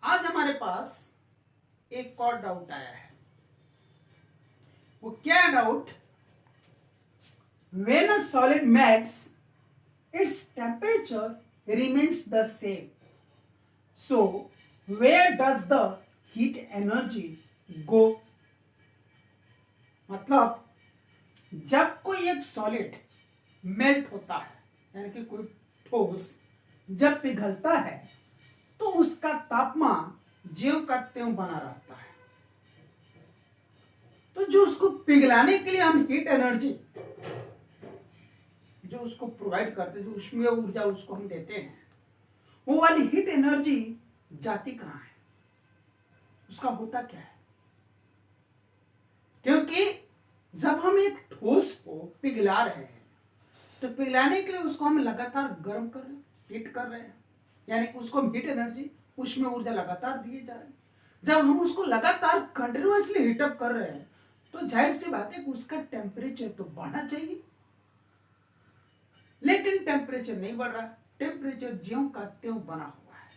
आज हमारे पास एक और डाउट आया है। वो क्या doubt? When a solid melts its temperature remains the same, so where does the heat energy go? मतलब जब कोई एक सॉलिड मेल्ट होता है, यानी कि कोई ठोस जब पिघलता है तो उसका तापमान ज्यों का त्यों बना रहता है। तो जो उसको पिघलाने के लिए हम हीट एनर्जी जो उसको प्रोवाइड करते हैं, जो ऊष्मीय ऊर्जा उसको हम देते हैं, वो वाली हीट एनर्जी जाती कहां है? उसका होता क्या है? क्योंकि जब हम एक ठोस को पिघला रहे हैं तो पिघलाने के लिए उसको हम लगातार गर्म कर रहे हैं, हीट कर रहे हैं, यानी कि उसको हम हीट एनर्जी ऊष्मीय ऊर्जा लगातार दिए जा रहे हैं। जब हम उसको लगातार कंटिन्यूअसली हीटअप कर रहे हैं तो जाहिर सी बात है कि उसका टेम्परेचर तो बढ़ना चाहिए, लेकिन टेम्परेचर नहीं बढ़ रहा, टेम्परेचर ज्यों का त्यों बना हुआ है।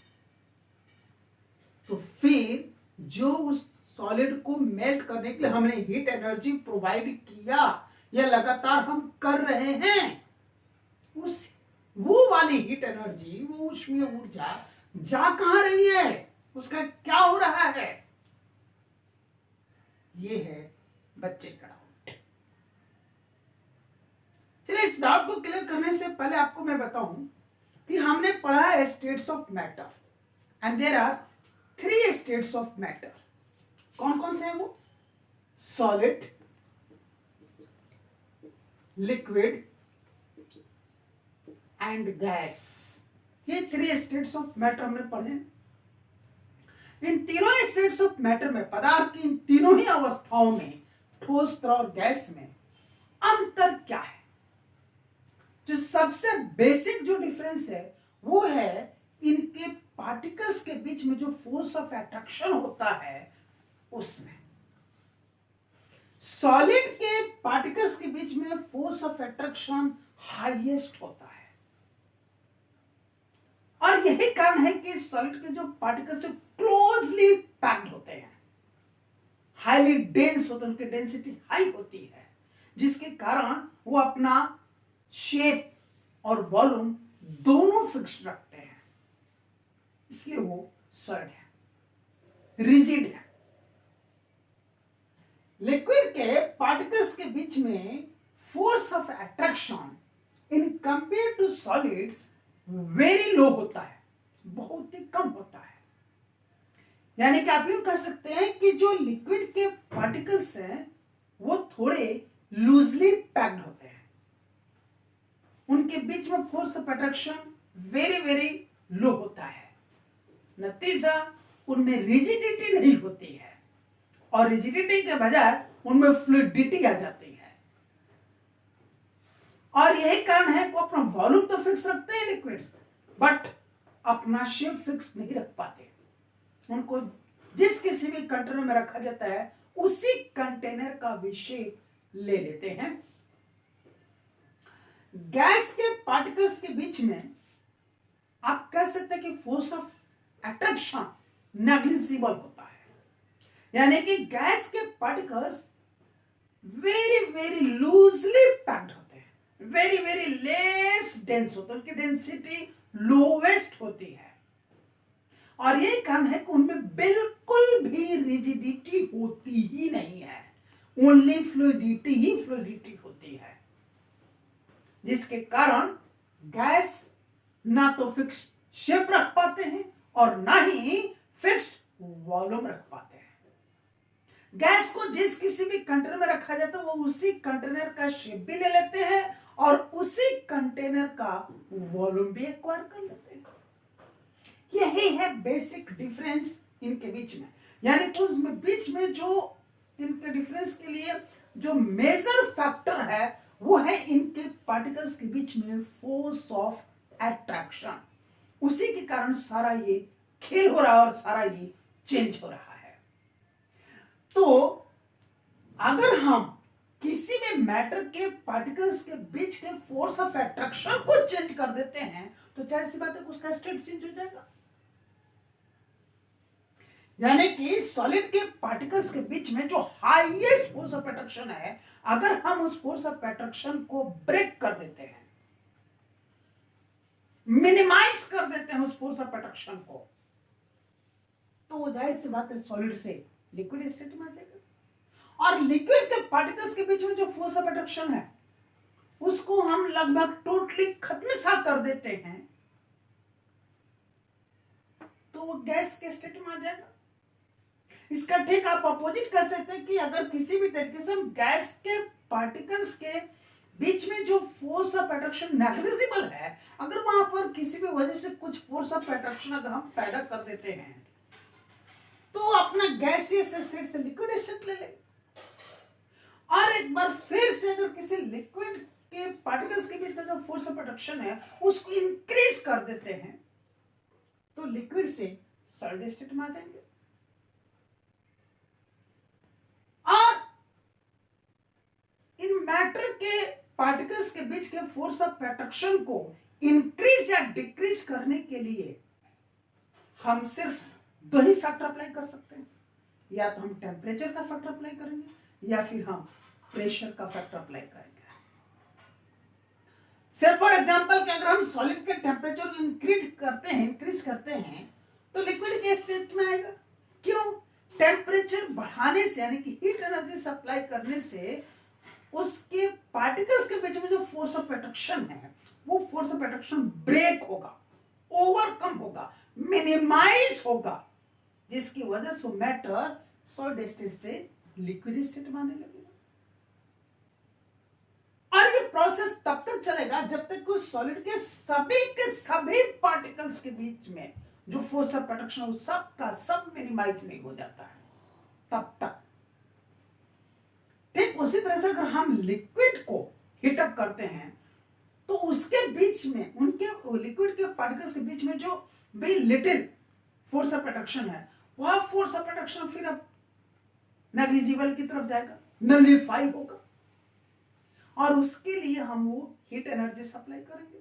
तो फिर जो उस सॉलिड को मेल्ट करने के लिए हमने हीट एनर्जी प्रोवाइड किया या लगातार हम कर रहे हैं, उस वो वाली हीट एनर्जी, वो ऊष्मीय ऊर्जा जा कहां रही है? उसका क्या हो रहा है? ये है बच्चे का डाउट। चलिए, इस डाउट को क्लियर करने से पहले आपको मैं बताऊं कि हमने पढ़ा है states of matter and there are 3 states of matter. कौन कौन से हैं वो? Solid, liquid and gas. ये 3 स्टेट्स ऑफ मैटर हमने पढ़े हैं। इन तीनों स्टेट्स ऑफ मैटर में, पदार्थ की इन तीनों ही अवस्थाओं में, ठोस, तरल और गैस में अंतर क्या है? जो सबसे बेसिक जो डिफरेंस है वो है इनके पार्टिकल्स के बीच में जो फोर्स ऑफ अट्रैक्शन होता है उसमें। सॉलिड के पार्टिकल्स के बीच में फोर्स ऑफ अट्रैक्शन हाईएस्ट होता है, और यही कारण है कि सॉलिड के जो पार्टिकल्स से क्लोजली पैक्ड होते हैं, हाईली डेंस होते हैं, उनकी डेंसिटी हाई होती है, जिसके कारण वो अपना शेप और वॉल्यूम दोनों फिक्स्ड रखते हैं, इसलिए वो सॉलिड है, रिजिड है। लिक्विड के पार्टिकल्स के बीच में force of attraction in compare to solids very low होता है, बहुत ही कम होता है। यानी कि आप यूं कह सकते हैं कि जो लिक्विड के पार्टिकल्स हैं वो थोड़े लूजली पैक्ड होते हैं, उनके बीच में force of attraction very very low होता है, नतीजा उनमें रिजिडिटी नहीं होती है, और रिजिडिटी के बजाय उनमें फ्लूइडिटी आ जाती है। और यही कारण है कि अपना वॉल्यूम तो फिक्स रखते हैं लिक्विड्स, बट अपना शेप फिक्स नहीं रख पाते। उनको जिस किसी भी कंटेनर में रखा जाता है उसी कंटेनर का भी शेप ले लेते हैं। गैस के पार्टिकल्स के बीच में आप कह सकते हैं कि फोर्स ऑफ अट्रैक्शन नेग्लिजिबल होता है, यानी कि गैस के particles very very loosely packed होते हैं, वेरी वेरी लेस डेंस होते हैं, उनकी डेंसिटी लोवेस्ट होती है, और यही कारण है कि उनमें बिल्कुल भी रिजिडिटी होती ही नहीं है, ओनली फ्लूइडिटी ही फ्लूइडिटी होती है, जिसके कारण गैस ना तो फिक्स शेप रख पाते हैं और ना ही फिक्स्ड वॉल्यूम रख पाते हैं। गैस को जिस किसी भी कंटेनर में रखा जाता है वो उसी कंटेनर का शेप भी ले लेते हैं और उसी कंटेनर का वॉल्यूम भी एक्वायर कर लेते हैं। यही है बेसिक डिफरेंस इनके बीच में, यानी कि उसमें बीच में जो इनके डिफरेंस के लिए जो मेजर फैक्टर है वो है इनके पार्टिकल्स के बीच में फोर्स ऑफ अट्रैक्शन। उसी के कारण सारा ये खेल हो रहा है और सारा ये चेंज हो रहा है। तो अगर हम किसी भी मैटर के पार्टिकल्स के बीच के फोर्स ऑफ अट्रैक्शन को चेंज कर देते हैं तो जाहिर सी बात है उसका स्टेट चेंज हो जाएगा। यानी कि सॉलिड के पार्टिकल्स के बीच में जो हाईएस्ट फोर्स ऑफ अट्रैक्शन है, अगर हम उस फोर्स ऑफ अट्रैक्शन को ब्रेक कर देते हैं, मिनिमाइज कर देते हैं उस फोर्स ऑफ अट्रैक्शन को, तो वो जाहिर सी बात है सॉलिड से लिक्विड स्टेट में आ जाएगा। और लिक्विड के पार्टिकल्स के बीच में जो फोर्स ऑफ अट्रैक्शन है उसको हम लगभग टोटली खत्म सा कर देते हैं, तो वो गैस के स्टेट में आ जाएगा। इसका ठीक आप अपोजिट कर सकते हैं कि अगर किसी भी तरीके से हम गैस के पार्टिकल्स के बीच में जो फोर्स ऑफ अट्रैक्शन नेग्लिजिबल है, अगर वहां पर किसी भी वजह से कुछ फोर्स ऑफ अट्रैक्शन अगर हम पैदा कर देते हैं, तो अपना गैसियस स्टेट से लिक्विड स्टेट ले लेंगे। और एक बार फिर से अगर किसी लिक्विड के पार्टिकल्स के बीच का जो फोर्स ऑफ अट्रैक्शन है उसको इंक्रीज कर देते हैं, तो लिक्विड से सॉलिड स्टेट में आ जाएंगे। और इन मैटर के पार्टिकल्स के बीच के फोर्स ऑफ अट्रैक्शन को इंक्रीज या डिक्रीज करने के लिए हम सिर्फ दो ही फैक्टर अप्लाई कर सकते हैं, या तो हम टेम्परेचर का फैक्टर अप्लाई करेंगे या फिर हम प्रेशर का फैक्टर अप्लाई करेंगे। से फॉर एग्जांपल कि अगर हम सॉलिड के टेम्परेचर इंक्रीज करते हैं तो लिक्विड के स्टेट में आएगा। क्यों? टेम्परेचर बढ़ाने से यानी कि हीट एनर्जी सप्लाई करने से उसके पार्टिकल्स के बीच में जो फोर्स ऑफ अट्रैक्शन है वो फोर्स ऑफ अट्रैक्शन ब्रेक होगा, ओवरकम होगा, मिनिमाइज होगा, जिसकी वजह से मैटर सॉलिड स्टेट से लिक्विड स्टेट में आने लगेगा। और ये प्रोसेस तब तक चलेगा जब तक उस सॉलिड के सभी पार्टिकल्स के बीच में जो फोर्स ऑफ अट्रैक्शन है वो सब का सब मिनिमाइज नहीं हो जाता है, तब तक। ठीक उसी तरह से अगर हम लिक्विड को हीटअप करते हैं तो उसके बीच में उनके लिक्विड के पार्टिकल्स के बीच में जो very little force of attraction है, वह फोर्स ऑफ अट्रैक्शन फिर अब नेग्लिजिबल की तरफ जाएगा, नलिफाई होगा, और उसके लिए हम वो हीट एनर्जी सप्लाई करेंगे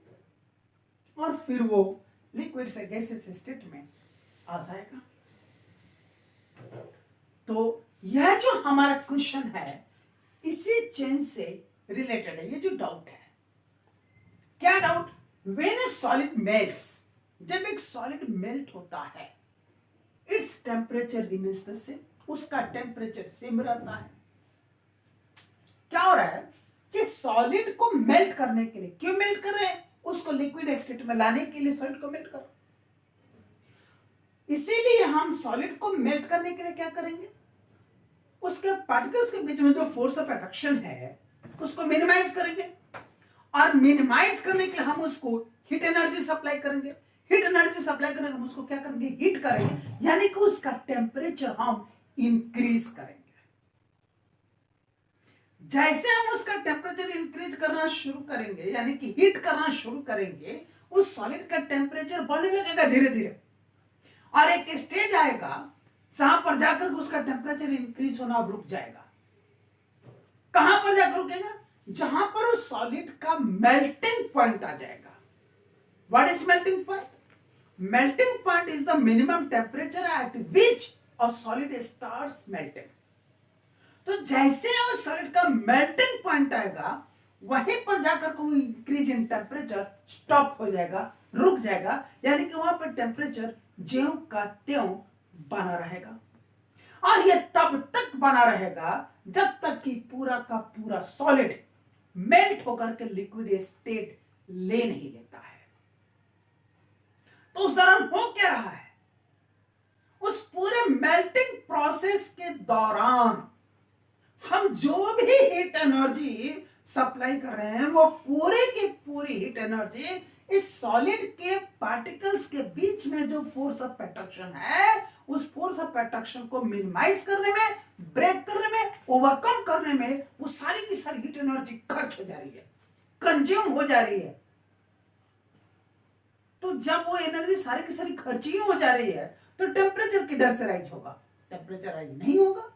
और फिर वो लिक्विड से गैसेस स्टेट में आ जाएगा। तो यह जो हमारा क्वेश्चन है इसी चेंज से रिलेटेड है। ये जो डाउट है, क्या doubt? When A solid melts, जब एक सॉलिड मेल्ट होता है, its temperature remains the same, उसका टेम्परेचर सेम रहता है। क्या हो रहा है कि सॉलिड को मेल्ट करने के लिए, क्यों मेल्ट कर रहे हैं? उसको लिक्विड स्टेट में लाने के लिए सॉलिड को मेल्ट कर, इसीलिए हम सॉलिड को मेल्ट करने के लिए क्या करेंगे? उसके पार्टिकल्स के बीच में जो फोर्स ऑफ अट्रैक्शन है उसको मिनिमाइज करेंगे, और मिनिमाइज करने के लिए हम उसको हीट एनर्जी सप्लाई करेंगे। हीट एनर्जी सप्लाई करने हम उसको क्या करेंगे? हीट करेंगे, यानी कि उसका टेम्परेचर हम इंक्रीज करेंगे। जैसे हम उसका टेम्परेचर इंक्रीज करना शुरू करेंगे, यानी कि हीट करना शुरू करेंगे, उस सॉलिड का टेम्परेचर बढ़ने लगेगा धीरे धीरे, और एक स्टेज आएगा जहां पर जाकर उसका टेम्परेचर इंक्रीज होना अब रुक जाएगा। कहां पर जाकर रुकेगा? जहां पर उस सॉलिड का मेल्टिंग पॉइंट आ जाएगा। What is melting point? Melting point is the minimum temperature at which a solid starts melting. तो जैसे उस सॉलिड का मेल्टिंग पॉइंट आएगा, वहीं पर जाकर कोई इंक्रीज इन टेम्परेचर स्टॉप हो जाएगा, रुक जाएगा, यानी कि वहां पर टेम्परेचर ज्यों का त्यों बना रहेगा। और यह तब तक बना रहेगा जब तक कि पूरा का पूरा सॉलिड मेल्ट होकर के लिक्विड स्टेट ले नहीं लेता है। तो उस दौरान हो क्या रहा है? उस पूरे मेल्टिंग प्रोसेस के दौरान हम जो भी हीट एनर्जी सप्लाई कर रहे हैं वो पूरे की पूरी हीट एनर्जी इस सॉलिड के पार्टिकल्स के बीच में जो फोर्स ऑफ अट्रैक्शन है उस फोर्स ऑफ अट्रैक्शन को मिनिमाइज करने में, ब्रेक करने में, ओवरकम करने में वो सारी की सारी हीट एनर्जी खर्च हो जा रही है, कंज्यूम हो जा रही है। तो जब वो एनर्जी सारी की सारी खर्ची हो जा रही है तो टेम्परेचर किधर से राइज होगा? टेम्परेचर राइज नहीं होगा।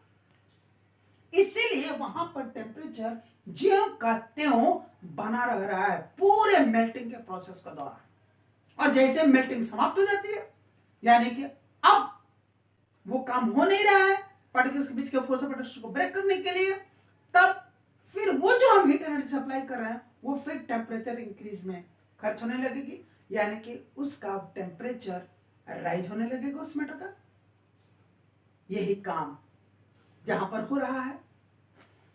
इसीलिए वहां पर टेम्परेचर ज्यों का त्यों बना रह रहा है पूरे मेल्टिंग के प्रोसेस के दौरान। और जैसे मेल्टिंग समाप्त हो जाती है, यानी कि अब वो काम हो नहीं रहा है पार्टिकल्स के बीच के फोर्स ऑफ अट्रैक्शन को ब्रेक करने के लिए, तब फिर वो जो हम हीट एनर्जी सप्लाई कर रहे हैं वो फिर टेम्परेचर इंक्रीज में खर्च होने लगेगी, यानी कि उसका टेम्परेचर राइज होने लगेगा उस मैटर का। यही काम जहां पर हो रहा है।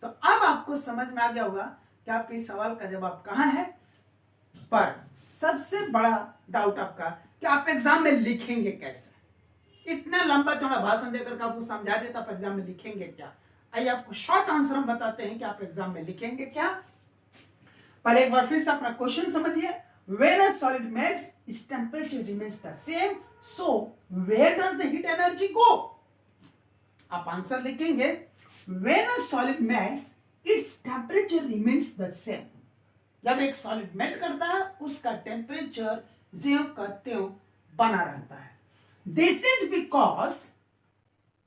तो अब आपको समझ में आ गया होगा कि आपके इस सवाल का जवाब कहां है। पर सबसे बड़ा डाउट आपका कि आप एग्जाम में लिखेंगे कैसे। इतना लंबा चौड़ा भाषण देकर आपको समझा देता आप एग्जाम में लिखेंगे क्या। आइए आपको शॉर्ट आंसर हम बताते हैं कि आप एग्जाम में लिखेंगे क्या। पहले एक बार फिर से अपना क्वेश्चन समझिए। When a solid melts, its temperature remains the same. So, where does the heat energy go? आप आंसर लिखेंगे When a solid melts, its temperature remains the same. जब एक सॉलिड मेल्ट करता है उसका टेम्परेचर ज्यों का त्यों बना रहता है। दिस इज बिकॉज,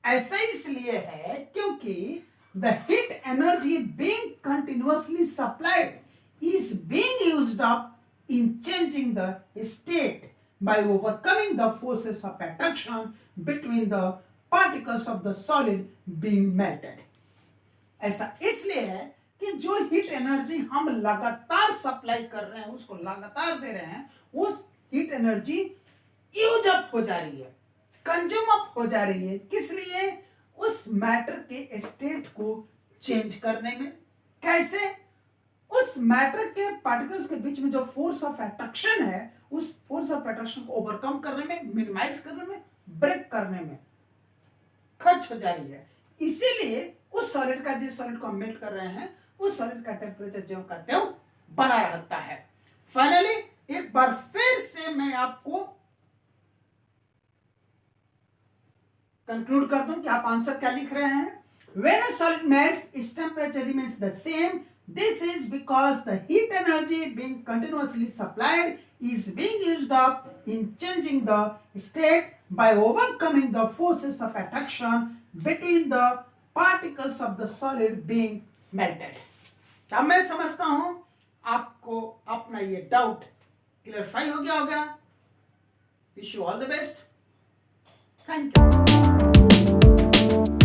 ऐसा इसलिए है क्योंकि the heat energy being continuously supplied is being used up in changing the state by overcoming the forces of attraction between the particles of the solid being melted. ऐसा इसलिए है कि जो heat energy हम लगातार सप्लाई कर रहे हैं, उसको लगातार दे रहे हैं, उस हीट एनर्जी यूज अप हो जा रही है, कंज्यूम अप हो जा रही है। किस लिए? उस मैटर के स्टेट को चेंज करने में। कैसे? उस मैटर के पार्टिकल्स के बीच में जो फोर्स ऑफ अट्रैक्शन है, उस फोर्स ऑफ अट्रैक्शन को ओवरकम करने में, मिनिमाइज करने में, ब्रेक करने में खर्च हो जा रही है। इसीलिए उस सॉलिड का, जिस सॉलिड को हम मेल्ट कर रहे हैं, उस सॉलिड का टेम्परेचर ज्यों का त्यों बना रहता है। फाइनली एक बार फिर से मैं आपको कंक्लूड कर दूं कि आप आंसर क्या लिख रहे हैं। When a solid melts, its temperature remains the same. This is because the heat energy being continuously supplied is being used up in changing the state by overcoming the forces of attraction between the particles of the solid being melted. अब मैं समझता हूं आपको अपना ये doubt clarify हो गया होगा। Wish you all the best. Thank you.